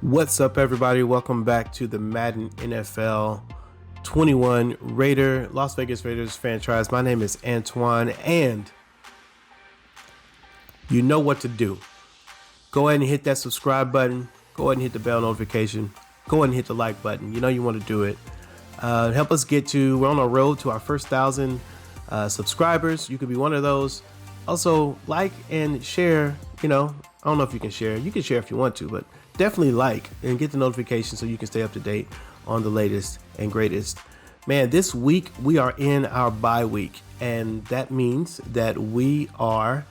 What's up, everybody? Welcome back to the Madden NFL 21 Las Vegas Raiders franchise. My name is Antoine, and you know what to do. Go ahead and hit that subscribe button. Go ahead and hit the bell notification. Go ahead and hit the like button. You know you want to do it. Help us we're on a road to our first 1,000 subscribers. You could be one of those. Also, like and share. I don't know if you can share. You can share if you want to, but definitely like and get the notification so you can stay up to date on the latest and greatest. Man, this week we are in our bye week, and that means that we are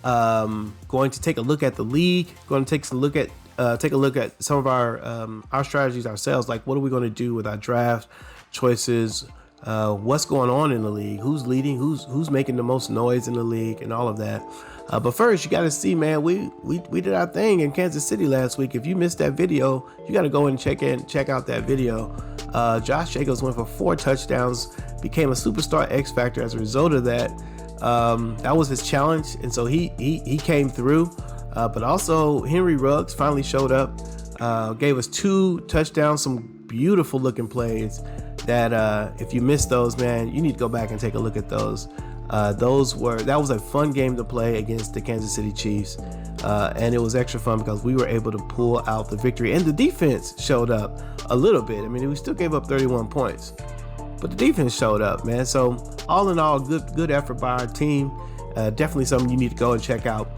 going to take a look at the league. Going to take a look at some of our strategies ourselves. Like, what are we going to do with our draft choices? What's going on in the league? Who's leading? Who's making the most noise in the league, and all of that. But first, you got to see, man, we did our thing in Kansas City last week. If you missed that video, you got to go and check out that video. Josh Jacobs went for 4 touchdowns, became a superstar X Factor as a result of that. That was his challenge, and so he came through. But also, Henry Ruggs finally showed up, gave us 2 touchdowns, some beautiful looking plays that if you missed those, man, you need to go back and take a look at those. That was a fun game to play against the Kansas City Chiefs, and it was extra fun because we were able to pull out the victory, and the defense showed up a little bit. I mean, we still gave up 31 points, but the defense showed up, man. So all in all, good effort by our team. Definitely something you need to go and check out.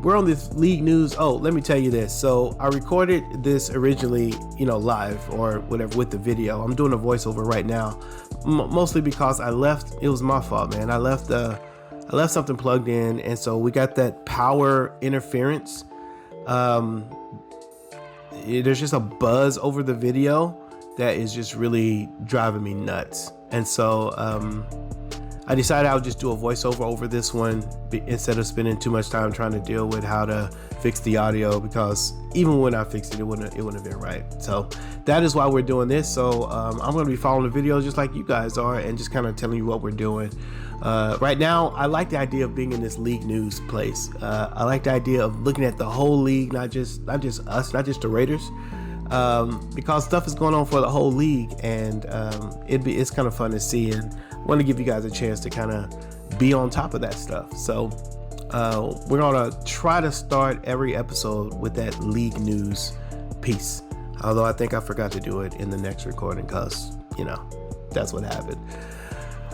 We're on this league news. Oh, let me tell you this. So I recorded this originally, live or whatever with the video. I'm doing a voiceover right now, mostly because it was my fault, man. I left something plugged in, and so we got that power interference. There's just a buzz over the video that is just really driving me nuts. And so, I decided I would just do a voiceover over this one instead of spending too much time trying to deal with how to fix the audio, because even when I fixed it, it wouldn't have been right. So that is why we're doing this. So I'm going to be following the video just like you guys are, and just kind of telling you what we're doing. Right now, I like the idea of being in this league news place. I like the idea of looking at the whole league, not just us, not just the Raiders. Because stuff is going on for the whole league, and it's kind of fun to see, and I want to give you guys a chance to kind of be on top of that stuff. So we're gonna try to start every episode with that league news piece, although I think I forgot to do it in the next recording because that's what happened.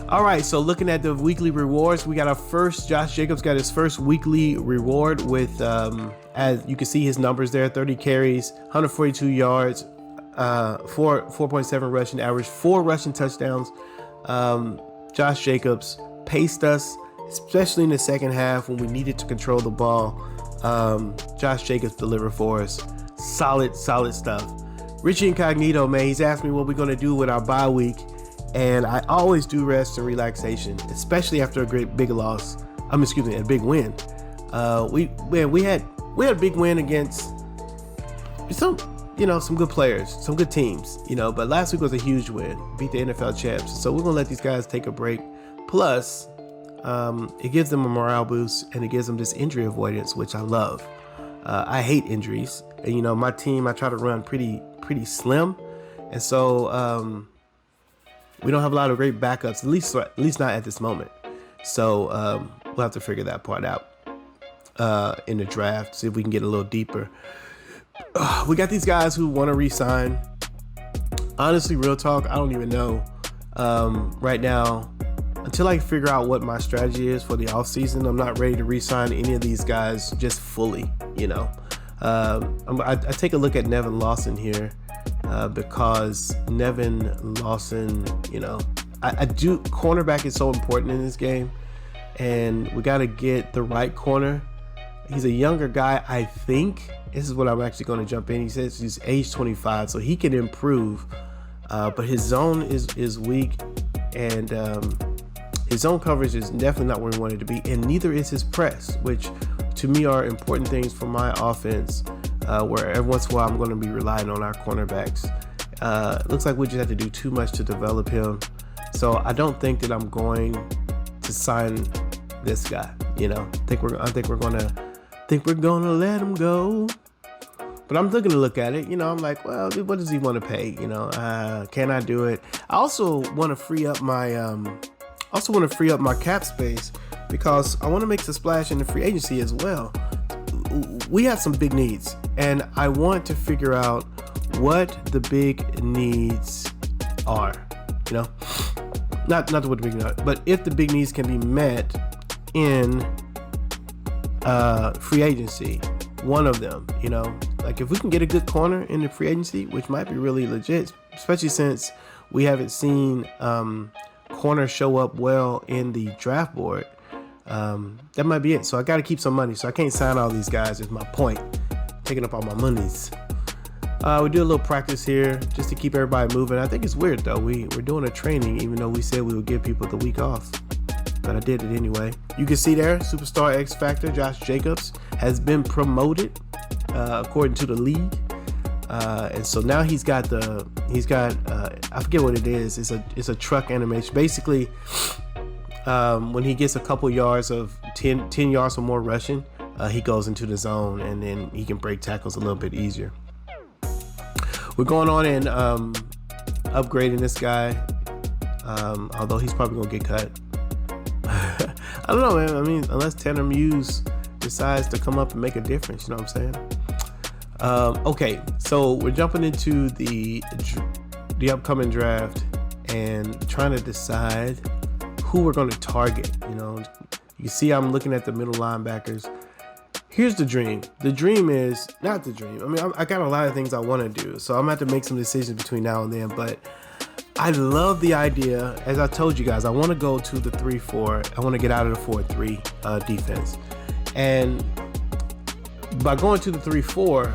All right, so looking at the weekly rewards, we got our first. Josh Jacobs got his first weekly reward with, as you can see his numbers there, 30 carries, 142 yards, 4.7 rushing average, 4 rushing touchdowns. Josh Jacobs paced us, especially in the second half when we needed to control the ball. Josh Jacobs delivered for us. Solid stuff. Richie Incognito, man, he's asked me what we're going to do with our bye week. And I always do rest and relaxation, especially after a big win. We had a big win against some good players, some good teams, but last week was a huge win, beat the NFL champs. So we're going to let these guys take a break. Plus, it gives them a morale boost, and it gives them this injury avoidance, which I love. I hate injuries, and my team, I try to run pretty slim. And so, we don't have a lot of great backups, at least not at this moment. So we'll have to figure that part out in the draft, see if we can get a little deeper. We got these guys who want to re-sign. Honestly, real talk, I don't even know right now. Until I figure out what my strategy is for the offseason, I'm not ready to re-sign any of these guys just fully. I take a look at Nevin Lawson here. Because Nevin Lawson, I do, cornerback is so important in this game, and we got to get the right corner. He's a younger guy, I think. This is what I'm actually going to jump in. He says he's age 25, so he can improve, but his zone is weak, and his zone coverage is definitely not where we want it to be, and neither is his press, which to me are important things for my offense. Where every once in a while I'm going to be relying on our cornerbacks. Looks like we just have to do too much to develop him. So I don't think that I'm going to sign this guy. I think we're gonna let him go. But I'm looking to look at it. I'm like, well, what does he want to pay? Can I do it? I also want to free up my cap space because I want to make the splash in the free agency as well. We have some big needs, and I want to figure out what the big needs are. Not what the big needs are, but if the big needs can be met in free agency. One of them, like if we can get a good corner in the free agency, which might be really legit, especially since we haven't seen corner show up well in the draft board. That might be it. So I got to keep some money. So I can't sign all these guys is my point. Taking up all my monies. We do a little practice here just to keep everybody moving. I think it's weird though. We're doing a training even though we said we would give people the week off. But I did it anyway. You can see there, Superstar X Factor, Josh Jacobs has been promoted according to the league. And so now he's got I forget what it is. It's a truck animation. Basically, when he gets a couple yards of 10 yards or more rushing, he goes into the zone and then he can break tackles a little bit easier. We're going on and upgrading this guy, although he's probably gonna get cut. I don't know, man. I mean, unless Tanner Muse decides to come up and make a difference, you know what I'm saying? Okay, so we're jumping into the upcoming draft and trying to decide who we're going to target. You see, I'm looking at the middle linebackers. Here's the dream. The dream is not the dream. I mean, I got a lot of things I want to do, so I'm going to have to make some decisions between now and then, but I love the idea. As I told you guys, I want to go to the 3-4. I want to get out of the 4-3 defense. And by going to the 3-4,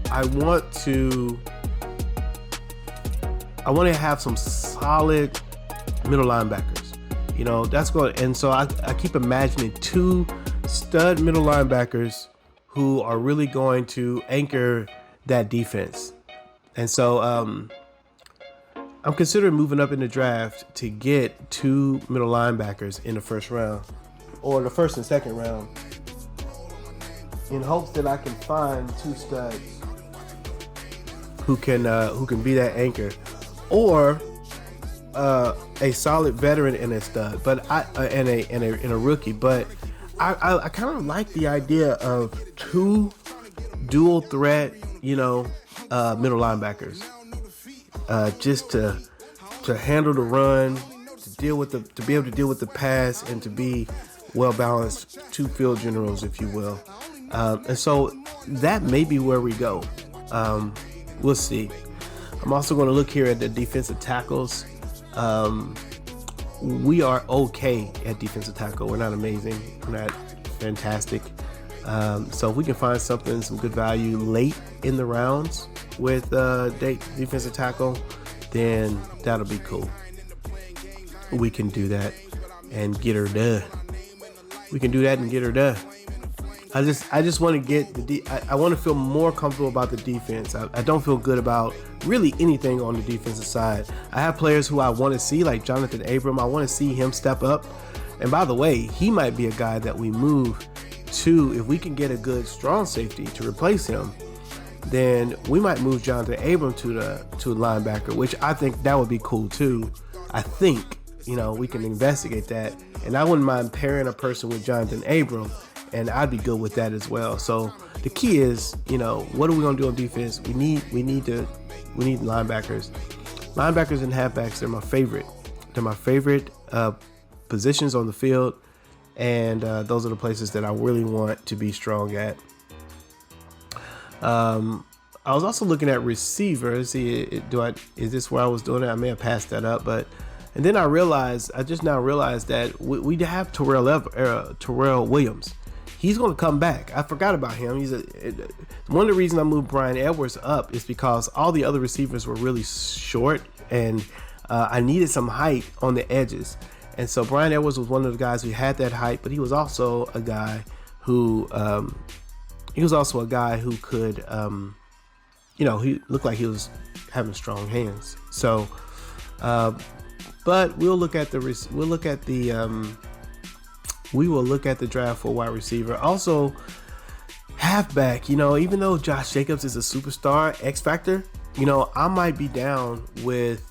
I want to have some solid middle linebackers. That's going. And so I keep imagining two stud middle linebackers who are really going to anchor that defense. And so I'm considering moving up in the draft to get two middle linebackers in the first round or the first and second round in hopes that I can find two studs who can be that anchor, or a solid veteran and a stud, but and a rookie. But I kind of like the idea of two dual threat, middle linebackers. Just to handle the run, to be able to deal with the pass, and to be well balanced, two field generals, if you will. And so that may be where we go. We'll see. I'm also going to look here at the defensive tackles. We are okay at defensive tackle. We're not amazing. We're not fantastic. So if we can find some good value late in the rounds with defensive tackle, then that'll be cool. We can do that and get her done. I just want to get I want to feel more comfortable about the defense. I don't feel good about really anything on the defensive side. I have players who I want to see, like Jonathan Abram. I want to see him step up. And by the way, he might be a guy that we move to. If we can get a good strong safety to replace him, then we might move Jonathan Abram to linebacker, which I think that would be cool too. I think, we can investigate that. And I wouldn't mind pairing a person with Jonathan Abram, and I'd be good with that as well. So the key is, what are we going to do on defense? We need linebackers. Linebackers and halfbacks, they're my favorite. They're my favorite positions on the field, and those are the places that I really want to be strong at. I was also looking at receivers. Is this where I was doing it? I may have passed that up, and then I just now realized that we have Terrell Williams. He's going to come back. I forgot about him. One of the reasons I moved Bryan Edwards up is because all the other receivers were really short, and I needed some height on the edges. And so Bryan Edwards was one of the guys who had that height, but he was also a guy who could, he looked like he was having strong hands. So, but we will look at the draft for wide receiver. Also, halfback, even though Josh Jacobs is a superstar X factor, I might be down with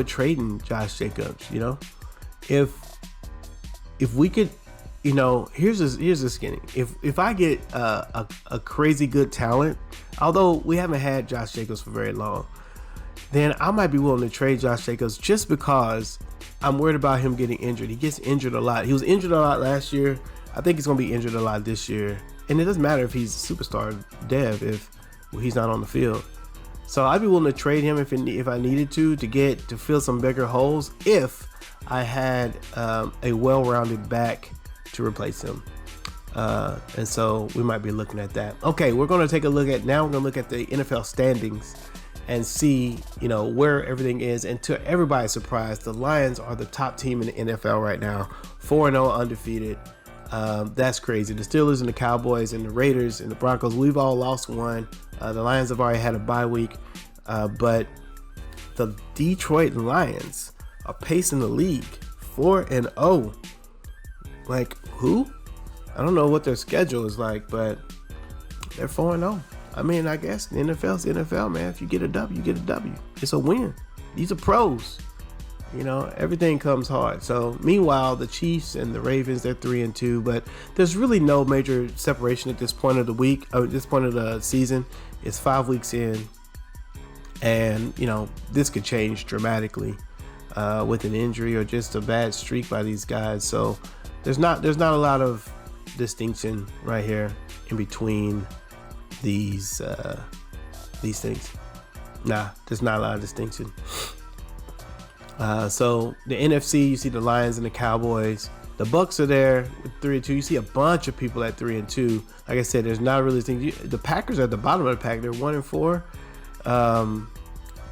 trading Josh Jacobs. If we could, here's the skinny. If I get a crazy good talent, although we haven't had Josh Jacobs for very long, then I might be willing to trade Josh Jacobs just because I'm worried about him getting injured. He gets injured a lot. He was injured a lot last year. I think he's going to be injured a lot this year. And it doesn't matter if he's a superstar dev if he's not on the field. So I'd be willing to trade him if I needed to fill some bigger holes if I had a well-rounded back to replace him. And so we might be looking at that. Okay, we're going to take a look at the NFL standings and see, where everything is. And to everybody's surprise, the Lions are the top team in the NFL right now, 4-0 undefeated. That's crazy. The Steelers and the Cowboys and the Raiders and the Broncos, we've all lost one. The Lions have already had a bye week, but the Detroit Lions are pacing the league 4-0. Like, who? I don't know what their schedule is like, but they're 4-0. I mean, I guess the NFL's the NFL, man. If you get a W, you get a W. It's a win. These are pros. Everything comes hard. So meanwhile, the Chiefs and the Ravens, they're 3-2, but there's really no major separation at this point of the week, or this point of the season. It's 5 weeks in, and this could change dramatically with an injury or just a bad streak by these guys. So there's not a lot of distinction right here in between these things. Nah, there's not a lot of distinction. So the NFC, you see the Lions and the Cowboys. The Bucs are there with 3-2. You see a bunch of people at 3-2. Like I said, there's not really things. The Packers are at the bottom of the pack. They're 1-4.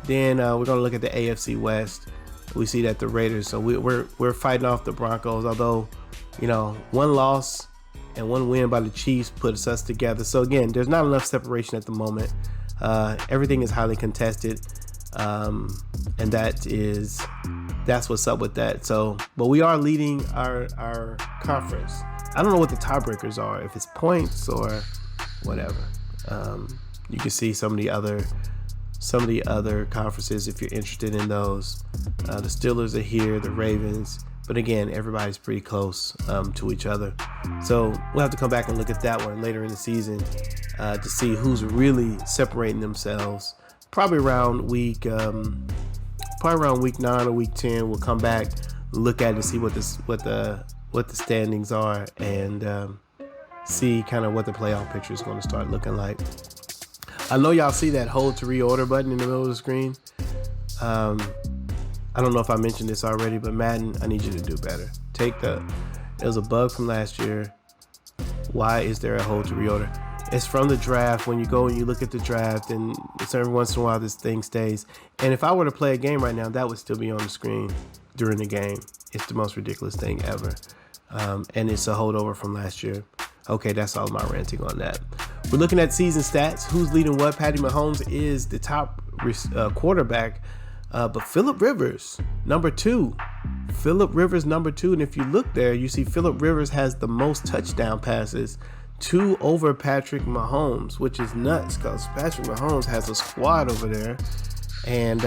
Then we're gonna look at the AFC West. We see that the Raiders. So we're fighting off the Broncos. Although, one loss and one win by the Chiefs puts us together. So again, there's not enough separation at the moment. Everything is highly contested. And that's what's up with that. So, but we are leading our conference. I don't know what the tiebreakers are, if it's points or whatever. You can see some of the other conferences if you're interested in those. The Steelers are here, the Ravens, but again, everybody's pretty close to each other. So we'll have to come back and look at that one later in the season to see who's really separating themselves. Probably around week 9 or week 10, we'll come back, look at it and see what the standings are, and see kind of what the playoff picture is going to start looking like. I know y'all see that hold to reorder button in the middle of the screen. I don't know if I mentioned this already, but Madden, I need you to do better. It was a bug from last year. Why is there a hold to reorder? It's from the draft. When you go and you look at the draft, and it's every once in a while this thing stays. And if I were to play a game right now, that would still be on the screen during the game. It's the most ridiculous thing ever. And it's a holdover from last year. Okay, that's all my ranting on that. We're looking at season stats. Who's leading what? Patty Mahomes is the top quarterback. But Phillip Rivers, number 2. Phillip Rivers, number 2. And if you look there, you see Phillip Rivers has the most touchdown passes, 2 over Patrick Mahomes, which is nuts because Patrick Mahomes has a squad over there. And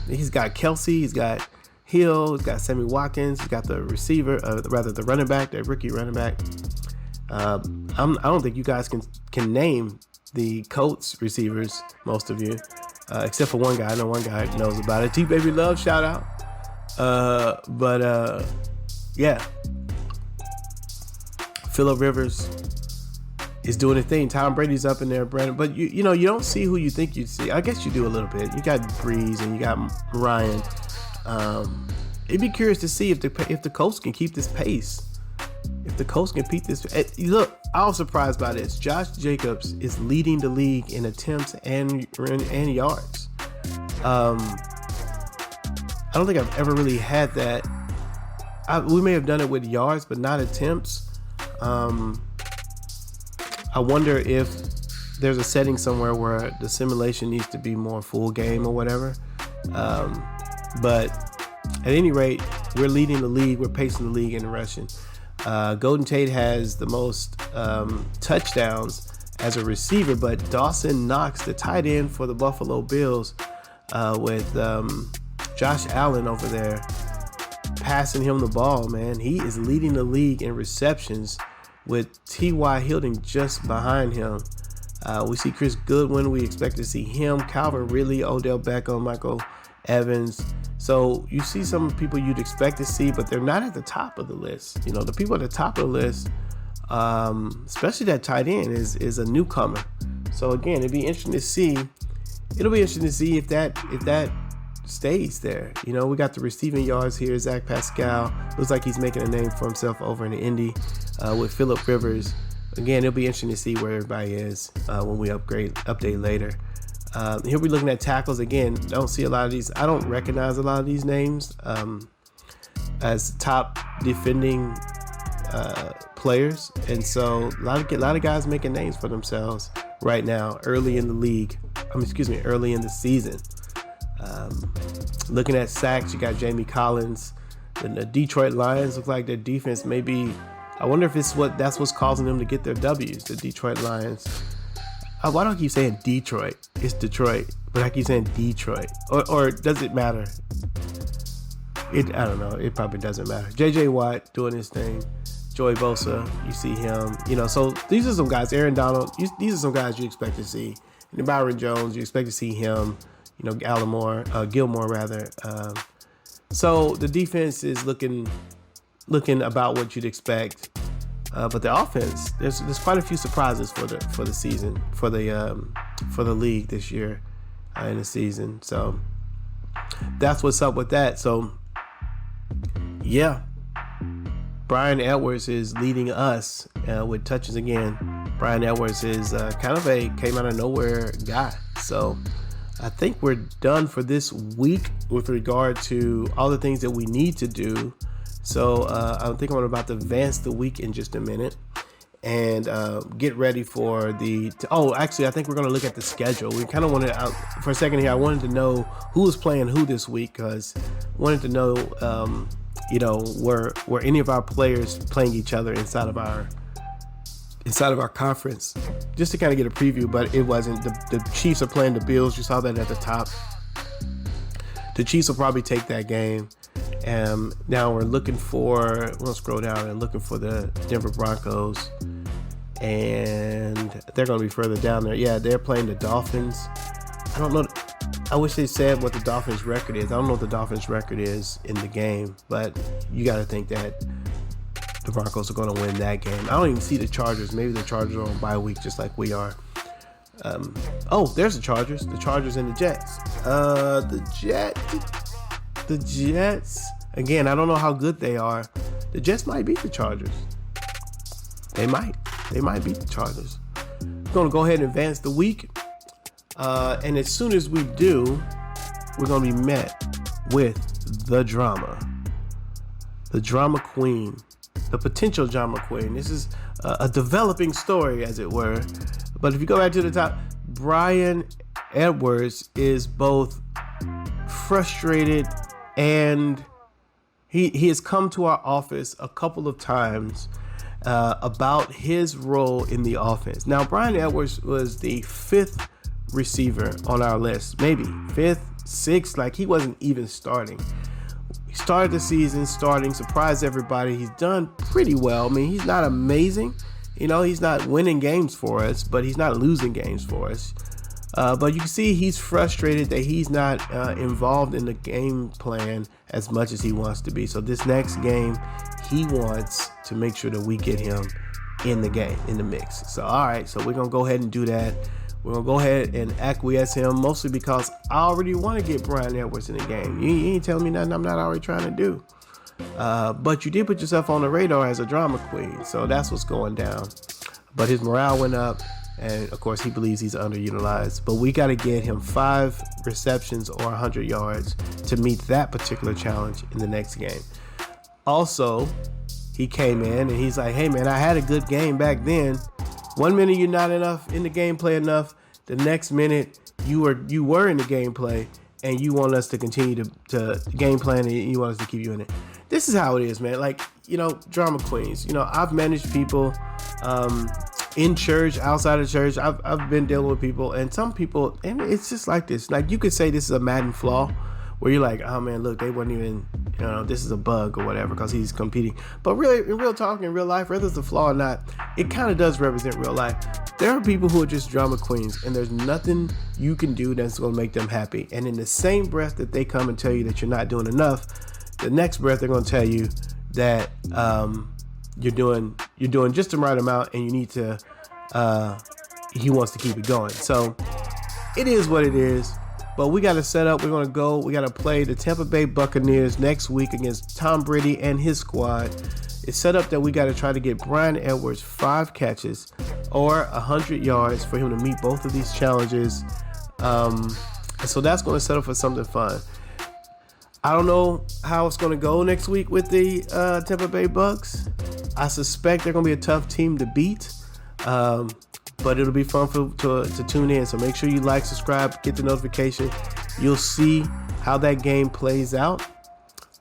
he's got Kelsey, he's got Hill, he's got Sammy Watkins, he's got the receiver, the running back, that rookie running back. I don't think you guys can name the Colts receivers, most of you, except for one guy. I know one guy knows about it. T-Baby Love, shout out. Yeah. Phillip Rivers is doing a thing. Tom Brady's up in there, Brandon. But you don't see who you think you'd see. I guess you do a little bit. You got Breeze and you got Ryan. It'd be curious to see if the Colts can keep this pace. If the Colts can keep this, look, I was surprised by this. Josh Jacobs is leading the league in attempts and yards. I don't think I've ever really had that. We may have done it with yards, but not attempts. I wonder if there's a setting somewhere where the simulation needs to be more full game or whatever. But at any rate, we're leading the league. We're pacing the league in rushing. Golden Tate has the most touchdowns as a receiver, but Dawson Knox, the tight end for the Buffalo Bills, with Josh Allen over there passing him the ball, man. He is leading the league in receptions with T.Y. Hilton just behind him. We see Chris Goodwin. We expect to see him. Calvin Ridley, Odell Beckham, Michael Evans. So you see some people you'd expect to see, but they're not at the top of the list. You know, the people at the top of the list, especially that tight end, is a newcomer. So again, it'll be interesting to see. It'll be interesting to see if that stays there. You know, we got the receiving yards here. Zach Pascal looks like he's making a name for himself over in the Indy with Phillip Rivers. Again, it'll be interesting to see where everybody is when we update later. Here we're looking at tackles. Again, don't see a lot of these. I don't recognize a lot of these names as top defending players, and so a lot of guys making names for themselves right now, early in the league. Early in the season. Looking at sacks, you got Jamie Collins. The Detroit Lions look like their defense may be. I wonder if that's what's causing them to get their W's. The Detroit Lions. Why do I keep saying Detroit? It's Detroit, but I keep saying Detroit. Or does it matter? I don't know. It probably doesn't matter. J.J. Watt doing his thing. Joey Bosa, you see him. You know, so these are some guys. Aaron Donald. These are some guys you expect to see. And Byron Jones, you expect to see him. You know, Gilmore rather. So the defense is looking about what you'd expect. But the offense, there's quite a few surprises for the season, for the league this year in the season. So that's what's up with that. So yeah, Bryan Edwards is leading us with touches again. Bryan Edwards is kind of came out of nowhere guy. So I think we're done for this week with regard to all the things that we need to do. So I think I'm about to advance the week in just a minute and get ready for actually, I think we're going to look at the schedule. We kind of wanted for a second here. I wanted to know who was playing who this week because I wanted to know, were any of our players playing each other inside of our conference, just to kind of get a preview. But it wasn't. The Chiefs are playing the Bills. You saw that at the top. The Chiefs will probably take that game. Now we'll scroll down and looking for the Denver Broncos, and they're going to be further down there. Yeah, they're playing the Dolphins. I don't know. I wish they said what the Dolphins record is. I don't know what the Dolphins record is in the game, but you got to think that the Broncos are going to win that game. I don't even see the Chargers. Maybe the Chargers are on bye week just like we are. There's the Chargers. The Chargers and the Jets. The Jets. Again, I don't know how good they are. The Jets might beat the Chargers. They might beat the Chargers. We're going to go ahead and advance the week. And as soon as we do, we're going to be met with the drama. The drama queen. The potential drama queen. This is a developing story, as it were. But if you go back to the top, Bryan Edwards is both frustrated and he has come to our office a couple of times about his role in the offense. Now, Bryan Edwards was the 5th receiver on our list, maybe 5th, 6th, like he wasn't even starting. He started the season surprised everybody. He's done pretty well. I mean, he's not amazing. You know, he's not winning games for us, but he's not losing games for us. But you can see he's frustrated that he's not involved in the game plan as much as he wants to be. So this next game, he wants to make sure that we get him in the game, in the mix. So, all right, so we're going to go ahead and do that. We're going to go ahead and acquiesce him, mostly because I already want to get Bryan Edwards in the game. You ain't telling me nothing I'm not already trying to do. But you did put yourself on the radar as a drama queen, so that's what's going down. But his morale went up, and of course he believes he's underutilized. But we got to get him 5 receptions or 100 yards to meet that particular challenge in the next game. Also, he came in and he's like, hey man, I had a good game back then. 1 minute you're not enough in the gameplay enough. The next minute you were in the gameplay and you want us to continue to game plan and you want us to keep you in it. this is how it is, man. Like, you know, drama queens. You know, I've managed people in church, outside of church. I've been dealing with people, and some people, and it's just like this. Like, you could say this is a Madden flaw, where you're like, oh man, look, they wasn't even, you know, this is a bug or whatever because he's competing. But really, in real talk, in real life, whether it's a flaw or not, it kind of does represent real life. There are people who are just drama queens, and there's nothing you can do that's going to make them happy. And in the same breath that they come and tell you that you're not doing enough, the next breath they're going to tell you that you're doing just the right amount, and you need to. He wants to keep it going. So it is what it is. But we got to set up. We're going to go. We got to play the Tampa Bay Buccaneers next week against Tom Brady and his squad. It's set up that we got to try to get Bryan Edwards 5 catches or 100 yards for him to meet both of these challenges. And so that's going to set up for something fun. I don't know how it's going to go next week with the Tampa Bay Bucs. I suspect they're going to be a tough team to beat. But it'll be fun to tune in. So make sure you like, subscribe, get the notification. You'll see how that game plays out.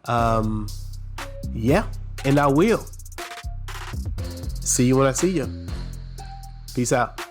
Yeah, and I will. See you when I see you. Peace out.